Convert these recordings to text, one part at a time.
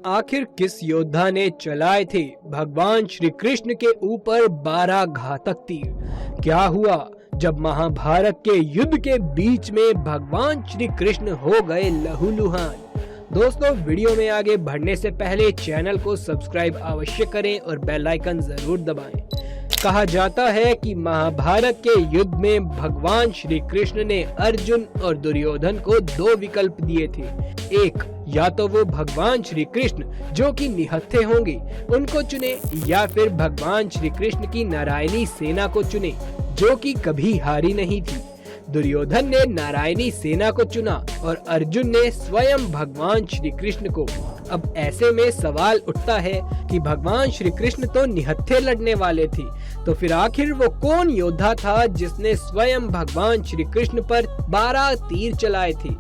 आखिर किस योद्धा ने चलाए थे भगवान श्री कृष्ण के ऊपर 12 घातक तीर? क्या हुआ जब महाभारत के युद्ध के बीच में भगवान श्री कृष्ण हो गए लहूलुहान? दोस्तों, वीडियो में आगे बढ़ने से पहले चैनल को सब्सक्राइब अवश्य करें और बेल आइकन जरूर दबाएं। कहा जाता है कि महाभारत के युद्ध में भगवान श्री कृष्ण ने अर्जुन और दुर्योधन को 2 विकल्प दिए थे। एक, या तो वो भगवान श्री कृष्ण जो कि निहत्थे होंगे उनको चुने, या फिर भगवान श्री कृष्ण की नारायणी सेना को चुने जो कि कभी हारी नहीं थी। दुर्योधन ने नारायणी सेना को चुना और अर्जुन ने स्वयं भगवान श्री कृष्ण को। अब ऐसे में सवाल उठता है कि भगवान श्री कृष्ण तो निहत्थे लड़ने वाले थे, तो फिर आखिर वो कौन योद्धा था जिसने स्वयं भगवान श्री कृष्ण पर 12 तीर चलाए थे,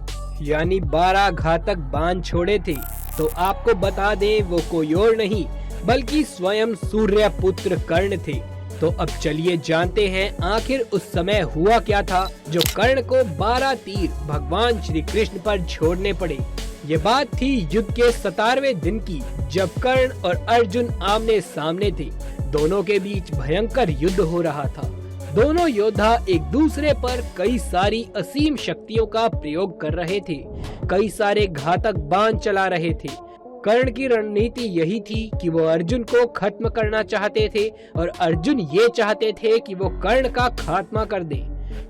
यानी 12 घातक बाण छोड़े थे? तो आपको बता दें, वो कोई और नहीं बल्कि स्वयं सूर्य पुत्र कर्ण थे। तो अब चलिए जानते हैं आखिर उस समय हुआ क्या था जो कर्ण को 12 तीर भगवान श्री कृष्ण पर छोड़ने पड़े। ये बात थी युद्ध के 17वें दिन की, जब कर्ण और अर्जुन आमने सामने थे। दोनों के बीच भयंकर युद्ध हो रहा था। दोनों योद्धा एक दूसरे पर कई सारी असीम शक्तियों का प्रयोग कर रहे थे, कई सारे घातक बाण चला रहे थे। कर्ण की रणनीति यही थी कि वो अर्जुन को खत्म करना चाहते थे और अर्जुन ये चाहते थे कि वो कर्ण का खात्मा कर दे,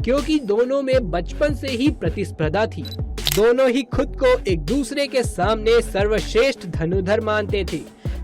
क्योंकि दोनों में बचपन से ही प्रतिस्पर्धा थी। दोनों ही खुद को एक दूसरे के सामने सर्वश्रेष्ठ धनुधर मानते थे।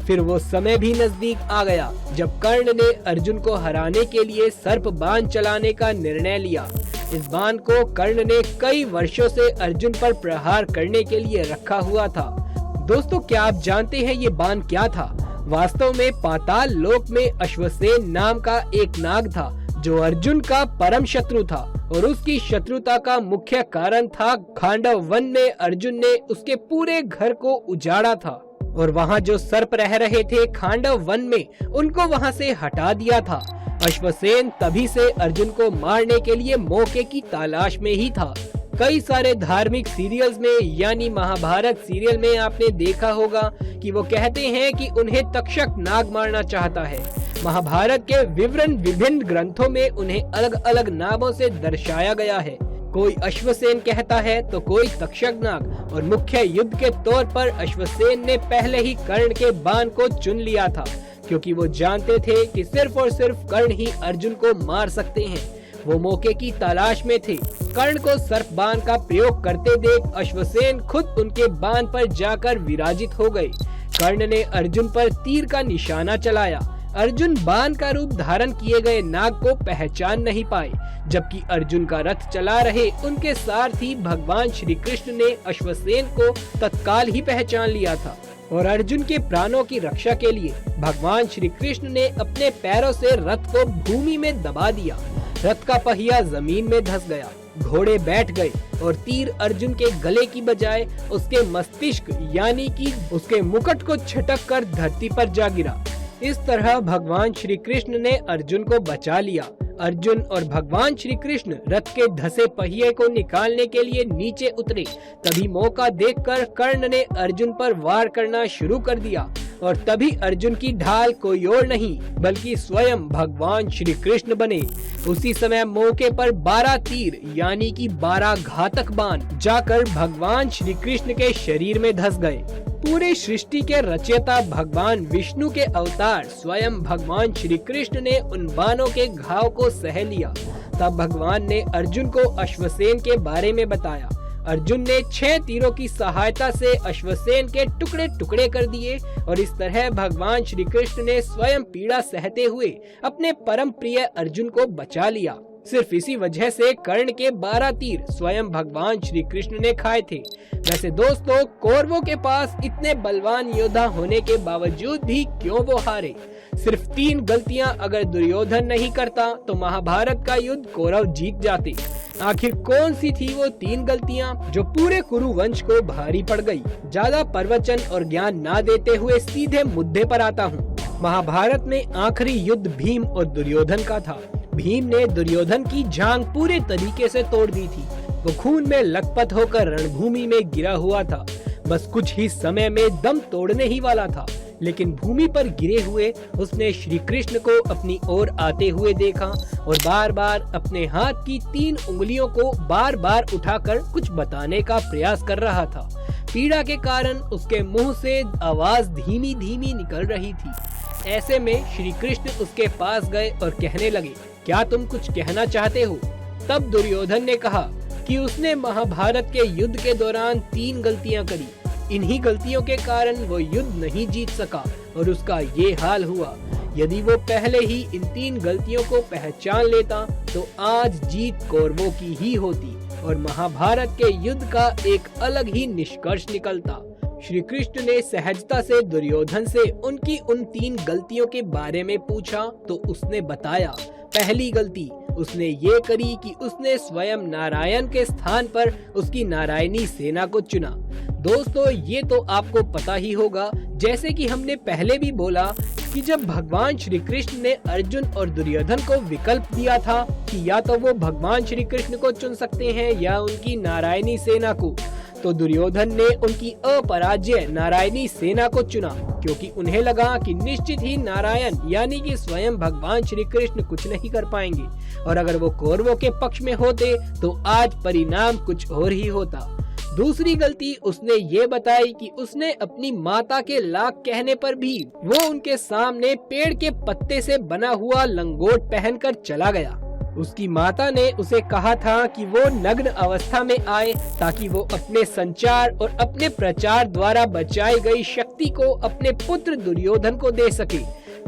फिर वो समय भी नजदीक आ गया जब कर्ण ने अर्जुन को हराने के लिए सर्प बाण चलाने का निर्णय लिया। इस बाण को कर्ण ने कई वर्षों से अर्जुन पर प्रहार करने के लिए रखा हुआ था। दोस्तों, क्या आप जानते हैं ये बाण क्या था? वास्तव में पाताल लोक में अश्वसेन नाम का एक नाग था जो अर्जुन का परम शत्रु था, और उसकी शत्रुता का मुख्य कारण था खांडव वन में अर्जुन ने उसके पूरे घर को उजाड़ा था, और वहाँ जो सर्प रह रहे थे खांडव वन में, उनको वहाँ से हटा दिया था। अश्वसेन तभी से अर्जुन को मारने के लिए मौके की तलाश में ही था। कई सारे धार्मिक सीरियल्स में, यानी महाभारत सीरियल में आपने देखा होगा कि वो कहते हैं कि उन्हें तक्षक नाग मारना चाहता है। महाभारत के विवरण विभिन्न ग्रंथों में उन्हें अलग अलग नामों से दर्शाया गया है। कोई अश्वसेन कहता है तो कोई तक्षक नाग, और मुख्य युद्ध के तौर पर अश्वसेन ने पहले ही कर्ण के बाण को चुन लिया था, क्योंकि वो जानते थे कि सिर्फ और सिर्फ कर्ण ही अर्जुन को मार सकते हैं। वो मौके की तलाश में थे। कर्ण को सर्प बाण का प्रयोग करते देख अश्वसेन खुद उनके बाण पर जाकर विराजित हो गए। कर्ण ने अर्जुन पर तीर का निशाना चलाया। अर्जुन बाण का रूप धारण किए गए नाग को पहचान नहीं पाए, जबकि अर्जुन का रथ चला रहे उनके सारथी भगवान श्री कृष्ण ने अश्वसेन को तत्काल ही पहचान लिया था, और अर्जुन के प्राणों की रक्षा के लिए भगवान श्री कृष्ण ने अपने पैरों से रथ को भूमि में दबा दिया। रथ का पहिया जमीन में धंस गया, घोड़े बैठ गए और तीर अर्जुन के गले की बजाय उसके मस्तिष्क यानी कि उसके मुकुट को छटक कर धरती पर जा गिरा। इस तरह भगवान श्री कृष्ण ने अर्जुन को बचा लिया। अर्जुन और भगवान श्री कृष्ण रथ के धसे पहिए को निकालने के लिए नीचे उतरे। तभी मौका देखकर कर्ण ने अर्जुन पर वार करना शुरू कर दिया, और तभी अर्जुन की ढाल कोई और नहीं बल्कि स्वयं भगवान श्री कृष्ण बने। उसी समय मौके पर 12 तीर यानी कि 12 घातक बाण जाकर भगवान श्री कृष्ण के शरीर में धंस गए। पूरी सृष्टि के रचयिता भगवान विष्णु के अवतार स्वयं भगवान श्री कृष्ण ने उन बाणों के घाव को सह लिया। तब भगवान ने अर्जुन को अश्वसेन के बारे में बताया। अर्जुन ने 6 तीरों की सहायता से अश्वसेन के टुकड़े टुकड़े कर दिए, और इस तरह भगवान श्री कृष्ण ने स्वयं पीड़ा सहते हुए अपने परम प्रिय अर्जुन को बचा लिया। सिर्फ इसी वजह से कर्ण के 12 तीर स्वयं भगवान श्री कृष्ण ने खाए थे। वैसे दोस्तों, कौरवों के पास इतने बलवान योद्धा होने के बावजूद भी क्यों वो हारे? सिर्फ 3 गलतियां अगर दुर्योधन नहीं करता तो महाभारत का युद्ध कौरव जीत जाते। आखिर कौन सी थी वो 3 गलतियां जो पूरे कुरु वंश को भारी पड़ गई? ज्यादा प्रवचन और ज्ञान ना देते हुए सीधे मुद्दे पर आता हूँ। महाभारत में आखिरी युद्ध भीम और दुर्योधन का था। भीम ने दुर्योधन की जांघ पूरे तरीके से तोड़ दी थी। वो खून में लथपथ होकर रणभूमि में गिरा हुआ था। बस कुछ ही समय में दम तोड़ने ही वाला था, लेकिन भूमि पर गिरे हुए उसने श्री कृष्ण को अपनी ओर आते हुए देखा और बार बार अपने हाथ की 3 उंगलियों को बार बार उठाकर कुछ बताने का प्रयास कर रहा था। पीड़ा के कारण उसके मुंह से आवाज धीमी धीमी निकल रही थी। ऐसे में श्री कृष्ण उसके पास गए और कहने लगे, क्या तुम कुछ कहना चाहते हो? तब दुर्योधन ने कहा कि उसने महाभारत के युद्ध के दौरान 3 गलतियां करी। इन्हीं गलतियों के कारण वो युद्ध नहीं जीत सका और उसका ये हाल हुआ। यदि वो पहले ही इन 3 गलतियों को पहचान लेता तो आज जीत कौरवों की ही होती और महाभारत के युद्ध का एक अलग ही निष्कर्ष निकलता। श्री कृष्ण ने सहजता से दुर्योधन से उनकी उन 3 गलतियों के बारे में पूछा तो उसने बताया। पहली गलती उसने ये करी कि उसने स्वयं नारायण के स्थान पर उसकी नारायणी सेना को चुना। दोस्तों, ये तो आपको पता ही होगा, जैसे कि हमने पहले भी बोला कि जब भगवान श्री कृष्ण ने अर्जुन और दुर्योधन को विकल्प दिया था कि या तो वो भगवान श्री कृष्ण को चुन सकते हैं या उनकी नारायणी सेना को, तो दुर्योधन ने उनकी अपराज्य नारायणी सेना को चुना, क्योंकि उन्हें लगा कि निश्चित ही नारायण यानी कि स्वयं भगवान श्री कृष्ण कुछ नहीं कर पाएंगे और अगर वो कौरवों के पक्ष में होते तो आज परिणाम कुछ और ही होता। दूसरी गलती उसने ये बताई कि उसने अपनी माता के लाख कहने पर भी वो उनके सामने पेड़ के पत्ते से बना हुआ लंगोट पहनकर चला गया। उसकी माता ने उसे कहा था कि वो नग्न अवस्था में आए ताकि वो अपने संचार और अपने प्रचार द्वारा बचाई गई शक्ति को अपने पुत्र दुर्योधन को दे सके,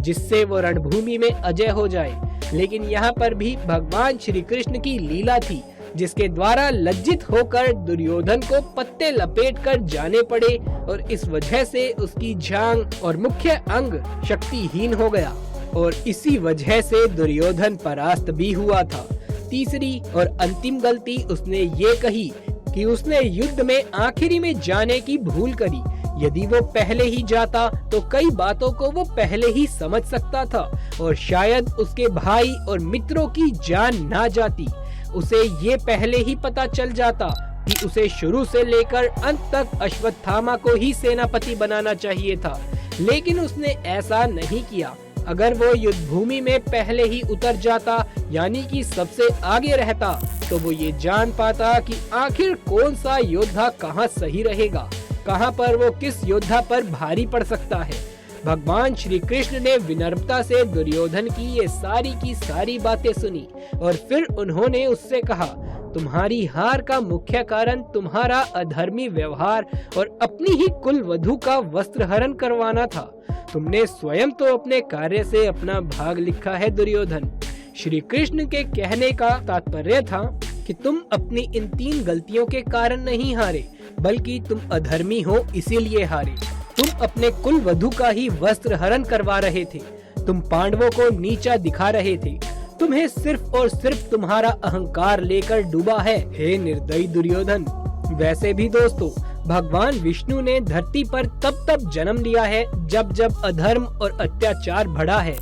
जिससे वो रणभूमि में अजय हो जाए। लेकिन यहाँ पर भी भगवान श्री कृष्ण की लीला थी, जिसके द्वारा लज्जित होकर दुर्योधन को पत्ते लपेटकर जाने पड़े और इस वजह से उसकी जांघ और मुख्य अंग शक्तिहीन हो गया और इसी वजह से दुर्योधन परास्त भी हुआ था। तीसरी और अंतिम गलती उसने ये कही कि उसने युद्ध में आखिरी में जाने की भूल करी। यदि वो पहले ही जाता तो कई बातों को वो पहले ही समझ सकता था और शायद उसके भाई और मित्रों की जान ना जाती। उसे ये पहले ही पता चल जाता कि उसे शुरू से लेकर अंत तक अश्वत्थामा को ही सेनापति बनाना चाहिए था, लेकिन उसने ऐसा नहीं किया। अगर वो युद्ध भूमि में पहले ही उतर जाता यानी कि सबसे आगे रहता तो वो ये जान पाता कि आखिर कौन सा योद्धा कहाँ सही रहेगा, कहाँ पर वो किस योद्धा पर भारी पड़ सकता है। भगवान श्री कृष्ण ने विनम्रता से दुर्योधन की ये सारी की सारी बातें सुनी और फिर उन्होंने उससे कहा, तुम्हारी हार का मुख्य कारण तुम्हारा अधर्मी व्यवहार और अपनी ही कुल वधू का वस्त्र हरण करवाना था। तुमने स्वयं तो अपने कार्य से अपना भाग लिखा है दुर्योधन। श्री कृष्ण के कहने का तात्पर्य था कि तुम अपनी इन 3 गलतियों के कारण नहीं हारे, बल्कि तुम अधर्मी हो इसीलिए हारे। तुम अपने कुल वधू का ही वस्त्र हरण करवा रहे थे, तुम पांडवों को नीचा दिखा रहे थे, तुम्हें सिर्फ और सिर्फ तुम्हारा अहंकार लेकर डूबा है, हे निर्दयी दुर्योधन। वैसे भी दोस्तों, भगवान विष्णु ने धरती पर तब जन्म लिया है जब अधर्म और अत्याचार बढ़ा है।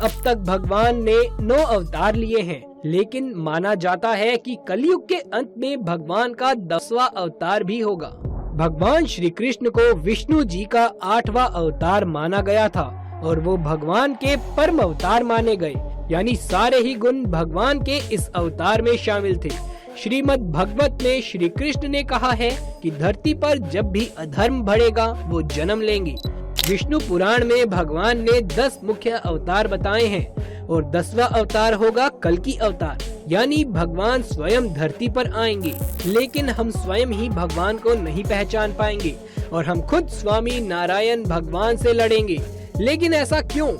अब तक भगवान ने 9 अवतार लिए हैं, लेकिन माना जाता है कि कलयुग के अंत में भगवान का 10वां अवतार भी होगा। भगवान श्री कृष्ण को विष्णु जी का 8वां अवतार माना गया था और वो भगवान के परम अवतार माने गए, यानी सारे ही गुण भगवान के इस अवतार में शामिल थे। श्रीमद् भगवत में श्री कृष्ण ने कहा है कि धरती पर जब भी अधर्म बढ़ेगा वो जन्म लेंगे। विष्णु पुराण में भगवान ने 10 मुख्य अवतार बताए हैं और 10वां अवतार होगा कल्कि अवतार, यानी भगवान स्वयं धरती पर आएंगे। लेकिन हम स्वयं ही भगवान को नहीं पहचान पाएंगे और हम खुद स्वामी नारायण भगवान से लड़ेंगे। लेकिन ऐसा क्यों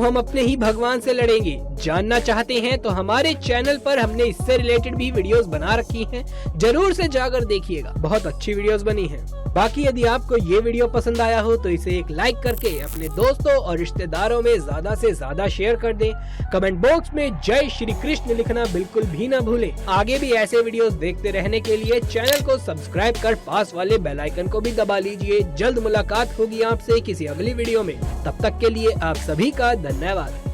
हम अपने ही भगवान से लड़ेंगे? जानना चाहते हैं तो हमारे चैनल पर हमने इससे रिलेटेड भी वीडियोस बना रखी हैं, जरूर से जाकर देखिएगा, बहुत अच्छी वीडियोस बनी हैं। बाकी यदि आपको ये वीडियो पसंद आया हो तो इसे एक लाइक करके अपने दोस्तों और रिश्तेदारों में ज्यादा से ज्यादा शेयर कर दें। कमेंट बॉक्स में जय श्री कृष्ण लिखना बिल्कुल भी न भूलें। आगे भी ऐसे वीडियोस देखते रहने के लिए चैनल को सब्सक्राइब कर पास वाले बेल आइकन को भी दबा लीजिए। जल्द मुलाकात होगी आपसे किसी अगली वीडियो में, तब तक के लिए आप सभी का धन्यवाद।